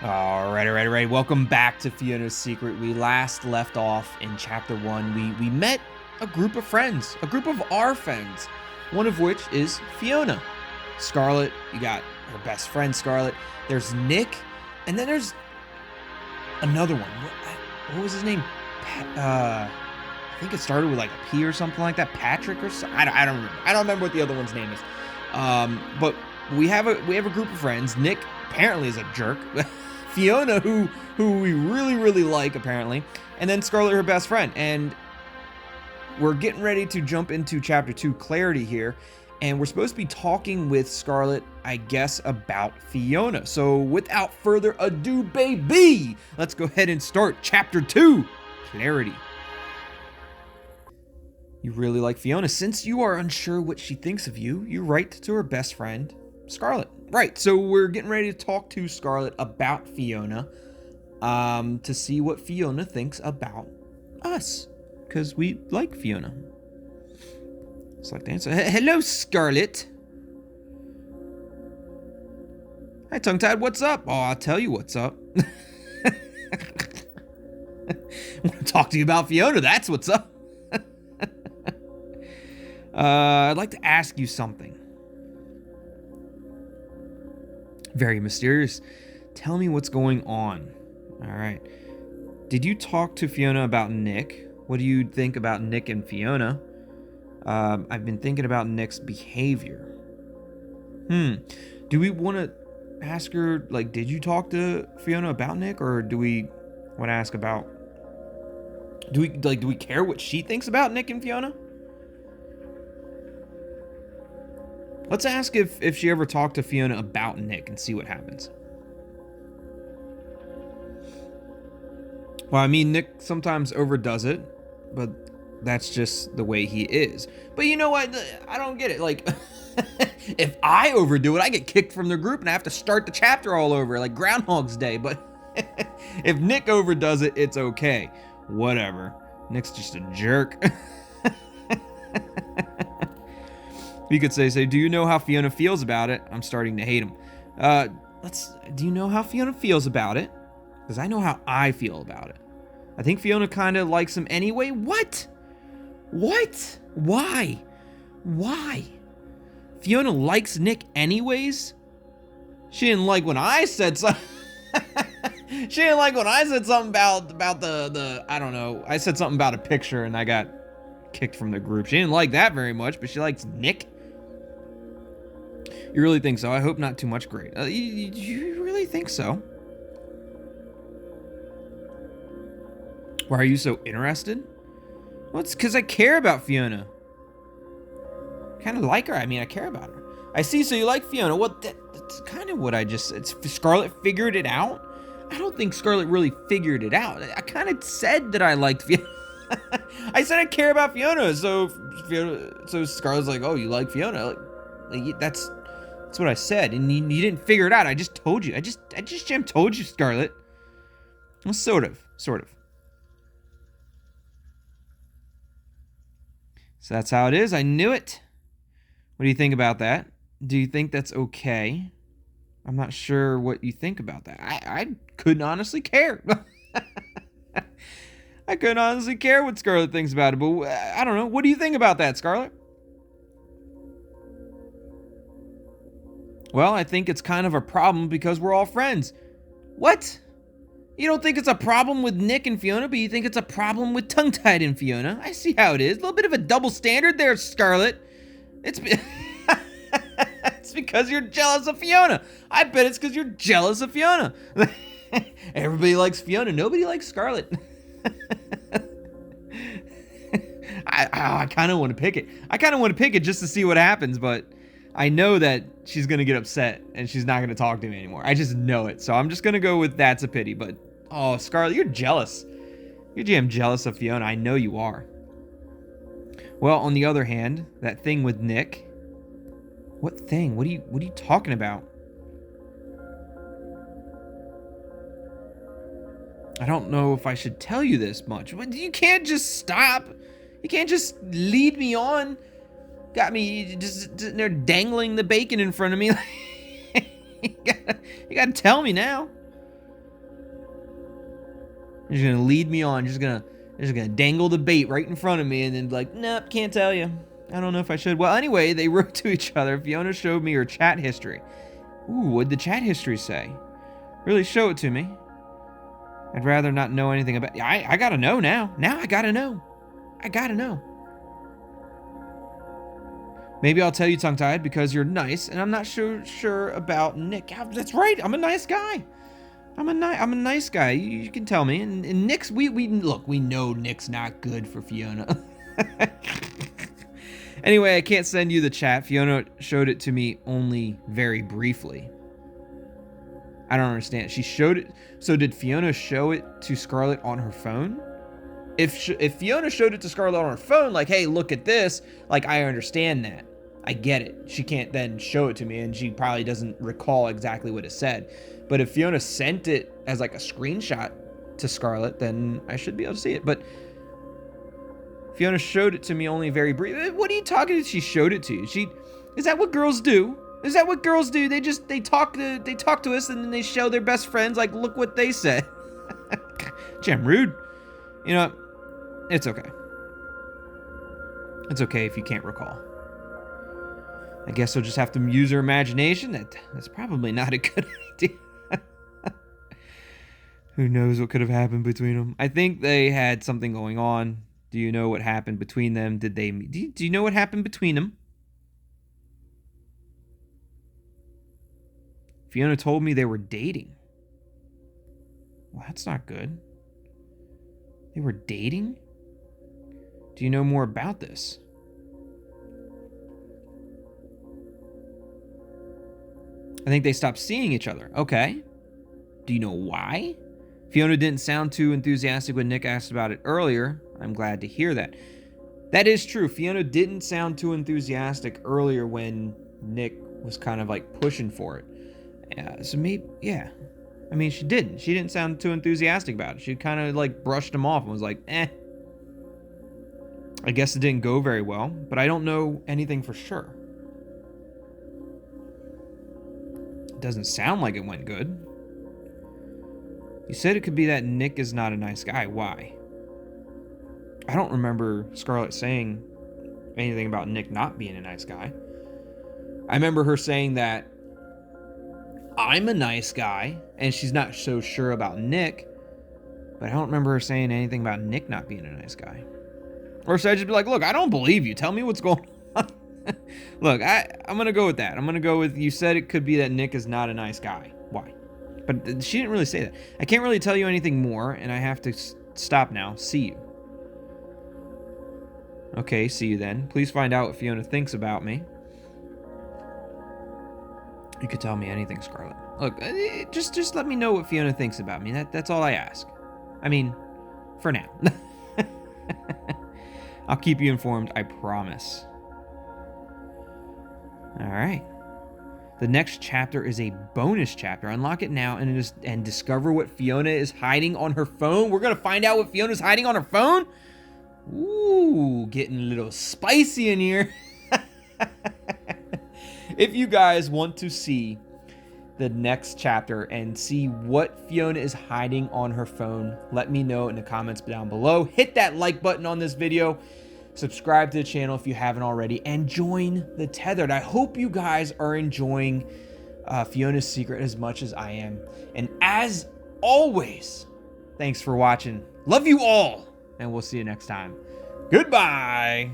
All right. Welcome back to Fiona's Secret. We last left off in chapter 1. We met a group of friends, a group of our friends, one of which is Fiona. Scarlet, you got her best friend Scarlet. There's Nick, and then there's another one. What was his name? I think it started with like a P or something like that. Patrick or something. I don't remember. I don't remember what the other one's name is. But we have a group of friends. Nick apparently is a jerk. Fiona, who we really like apparently, and then Scarlet, her best friend. And we're getting ready to jump into chapter 2, Clarity here, and we're supposed to be talking with Scarlet, I guess, about Fiona. So without further ado, baby, let's go ahead and start chapter 2, Clarity. You really like Fiona. Since you are unsure what she thinks of you, you write to her best friend, Scarlet. Right, so we're getting ready to talk to Scarlet about Fiona, to see what Fiona thinks about us, because we like Fiona. It's like the answer. Hello, Scarlet. Hi, Tongue-Tied, what's up? Oh, I'll tell you what's up. I want to talk to you about Fiona, that's what's up. I'd like to ask you something. Very mysterious. Tell me what's going on. All right. Did you talk to Fiona about Nick? What do you think about Nick and Fiona? I've been thinking about Nick's behavior. Do we want to ask her, like, did you talk to Fiona about Nick? Or do we want to ask about... Do we care what she thinks about Nick and Fiona? Let's ask if she ever talked to Fiona about Nick and see what happens. Well, I mean, Nick sometimes overdoes it, but that's just the way he is. But you know what? I don't get it. Like, if I overdo it, I get kicked from the group and I have to start the chapter all over, like Groundhog's Day. But if Nick overdoes it, it's okay. Whatever. Nick's just a jerk. You could say, do you know how Fiona feels about it? I'm starting to hate him. Do you know how Fiona feels about it? Because I know how I feel about it. I think Fiona kind of likes him anyway. What? Why? Fiona likes Nick anyways? She didn't like when I said something. She didn't like when I said something about the I don't know. I said something about a picture and I got kicked from the group. She didn't like that very much, but she likes Nick. You really think so? I hope not too much. Great. You really think so? Why are you so interested? Well, it's because I care about Fiona. Kind of like her. I mean, I care about her. I see, so you like Fiona. Well, that's kind of what I just said. Scarlet figured it out? I don't think Scarlet really figured it out. I kind of said that I liked Fiona. I said I care about Fiona, so Scarlet's like, oh, you like Fiona? Like that's what I said, and you didn't figure it out. I just told you. I just told you, Scarlet. Well, sort of. So that's how it is. I knew it. What do you think about that? Do you think that's okay? I'm not sure what you think about that. I couldn't honestly care. I couldn't honestly care what Scarlet thinks about it, but I don't know. What do you think about that, Scarlet? Well, I think it's kind of a problem because we're all friends. What? You don't think it's a problem with Nick and Fiona, but you think it's a problem with Tongue-Tied and Fiona? I see how it is. A little bit of a double standard there, Scarlet. It's because you're jealous of Fiona. I bet it's because you're jealous of Fiona. Everybody likes Fiona. Nobody likes Scarlet. I kind of want to pick it. I kind of want to pick it just to see what happens, but I know that she's going to get upset and she's not going to talk to me anymore. I just know it. So I'm just going to go with that's a pity. But, oh, Scarlet, you're jealous. You're damn jealous of Fiona. I know you are. Well, on the other hand, that thing with Nick. What thing? What are you talking about? I don't know if I should tell you this much, but you can't just stop. You can't just lead me on. Got me just sitting there dangling the bacon in front of me. You gotta tell me now. You're just gonna lead me on. You're just gonna dangle the bait right in front of me and then be like, nope, can't tell you. I don't know if I should. Well, anyway, they wrote to each other. Fiona showed me her chat history. Ooh, what'd the chat history say? Really show it to me. I'd rather not know anything about... I gotta know now. Now I gotta know. I gotta know. Maybe I'll tell you tongue-tied because you're nice, and I'm not sure about Nick. Yeah, that's right. I'm a nice guy. I'm a nice guy. You can tell me. And Nick's... We know Nick's not good for Fiona. Anyway, I can't send you the chat. Fiona showed it to me only very briefly. I don't understand. She showed it... So did Fiona show it to Scarlet on her phone? If Fiona showed it to Scarlet on her phone, like, hey, look at this, like, I understand that. I get it. She can't then show it to me, and she probably doesn't recall exactly what it said. But if Fiona sent it as, like, a screenshot to Scarlet, then I should be able to see it. But Fiona showed it to me only very briefly. What are you talking about? She showed it to you. Is that what girls do? Is that what girls do? They talk to us and then they show their best friends, like, look what they said. Gee, I'm rude. You know, it's okay. It's okay if you can't recall. I guess we'll just have to use our imagination. That's probably not a good idea. Who knows what could have happened between them? I think they had something going on. Do you know what happened between them? Do you know what happened between them? Fiona told me they were dating. Well, that's not good. They were dating? Do you know more about this? I think they stopped seeing each other. Okay. Do you know why? Fiona didn't sound too enthusiastic when Nick asked about it earlier. I'm glad to hear that. That is true. Fiona didn't sound too enthusiastic earlier when Nick was kind of like pushing for it. So maybe, yeah. I mean, she didn't. She didn't sound too enthusiastic about it. She kind of like brushed him off and was like, eh. I guess it didn't go very well, but I don't know anything for sure. It doesn't sound like it went good. You said it could be that Nick is not a nice guy. Why? I don't remember Scarlet saying anything about Nick not being a nice guy. I remember her saying that I'm a nice guy, and she's not so sure about Nick, but I don't remember her saying anything about Nick not being a nice guy. Or should I just be like, look, I don't believe you. Tell me what's going on. Look, I'm going to go with that. I'm going to go with, you said it could be that Nick is not a nice guy. Why? But she didn't really say that. I can't really tell you anything more, and I have to stop now. See you. Okay, see you then. Please find out what Fiona thinks about me. You could tell me anything, Scarlet. Look, just let me know what Fiona thinks about me. That's all I ask. I mean, for now. I'll keep you informed, I promise. All right. The next chapter is a bonus chapter. Unlock it now and discover what Fiona is hiding on her phone. We're going to find out what Fiona's hiding on her phone? Ooh, getting a little spicy in here. If you guys want to see the next chapter and see what Fiona is hiding on her phone, let me know in the comments down below. Hit that like button on this video. Subscribe to the channel if you haven't already, and join the Tethered. I hope you guys are enjoying Fiona's Secret as much as I am. And as always, thanks for watching. Love you all, and we'll see you next time. Goodbye.